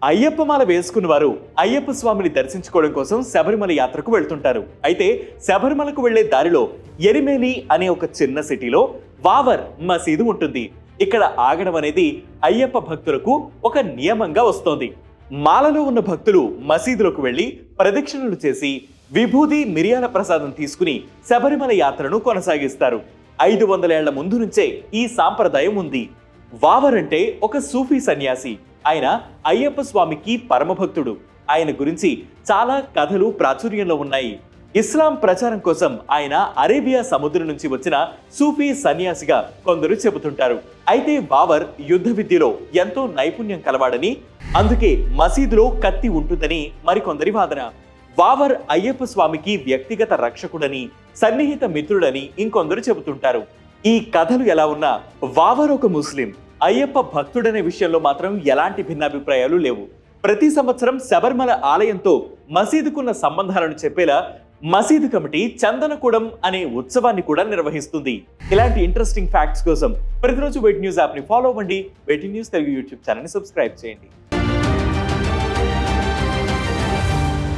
అయ్యప్పమాల వేసుకున్న వారు అయ్యప్ప స్వామిని దర్శించుకోవడం కోసం శబరిమల యాత్రకు వెళ్తుంటారు. అయితే శబరిమలకు వెళ్లే దారిలో ఎరిమేలి అనే ఒక చిన్న సిటీలో వావర్ మసీదు ఉంటుంది. ఇక్కడ ఆగడం అనేది అయ్యప్ప భక్తులకు ఒక నియమంగా వస్తోంది. మాలలో ఉన్న భక్తులు మసీదులోకి వెళ్లి ప్రదక్షిణలు చేసి విభూది మిరియాల ప్రసాదం తీసుకుని శబరిమల యాత్రను కొనసాగిస్తారు. 500 ఏళ్ల ముందు నుంచే ఈ సాంప్రదాయం ఉంది. వావర్ అంటే ఒక సూఫీ సన్యాసి. ఆయన అయ్యప్ప స్వామికి పరమభక్తుడు. ఆయన గురించి చాలా కథలు ప్రాచుర్యంలో ఉన్నాయి. ఇస్లాం ప్రచారం కోసం ఆయన అరేబియా సముద్రం నుంచి వచ్చిన సూఫీ సన్యాసిగా కొందరు చెబుతుంటారు. అయితే వావర్ యుద్ధ విద్యలో ఎంతో నైపుణ్యం కలవాడని, అందుకే మసీదులో కత్తి ఉంటుందని మరికొందరి వాదన. వావర్ అయ్యప్ప స్వామికి వ్యక్తిగత రక్షకుడని, సన్నిహిత మిత్రుడని ఇంకొందరు చెబుతుంటారు. ఈ కథలు ఎలా ఉన్నా వావర్ ఒక ముస్లిం, అయ్యప్ప భక్తుడనే విషయంలో మాత్రం ఎలాంటి భిన్నాభిప్రాయాలు లేవు. ప్రతి సంవత్సరం శబరిమల ఆలయంతో మసీదుకున్న సంబంధాలను చెప్పేలా మసీదు కమిటీ చందనకూడం అనే ఉత్సవాన్ని కూడా నిర్వహిస్తుంది. ఇలాంటి ఇంట్రెస్టింగ్ ఫ్యాక్ట్స్ కోసం ప్రతిరోజు వెయిట్ న్యూస్ యాప్ ని ఫాలో అవ్వండి. Way2News Telugu YouTube channel ని సబ్స్క్రైబ్ చేయండి.